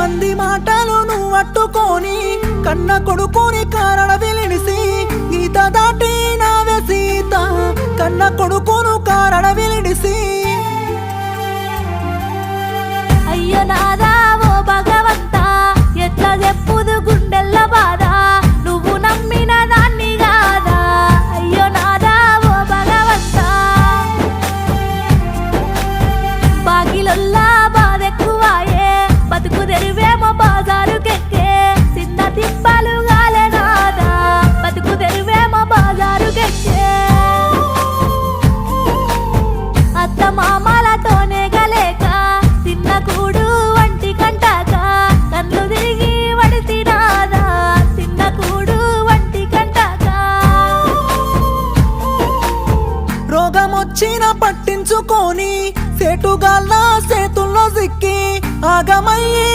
మంది మాటలు నువ్వు అట్టుకొని కన్న కొడుకుని కారణ విలిడిసి గీత దాటి నావే సీత కన్న కొడుకును కారణ విలిడిసి అయ్యో నాదా ఓ భగవంతా ఎట్లా చెప్పుదు గుండెల్ల బాధ నువ్వు నమ్మిన దాన్ని కాదా అయ్యో నాదా ఓ భగవంతా బాగిలొల్లా బాధెక్కువాయే బతుకు తెరువేమో బాజారుకెక్కే చిన్న తిప్పలు గాలే నాదా బతుకు తెరువేమో బాజారుకెక్కే అత్త మామలతోనే గలేక తిన్న కూడు వంటి కంటాక కళ్ళు తిరిగి వడితి నాదా తిన్న కూడు వంటి కంటాక రోగమొచ్చిన పట్టించుకొని సేటుగాళ్ళ సేతుల్లో సిక్కి ఆగమయ్యి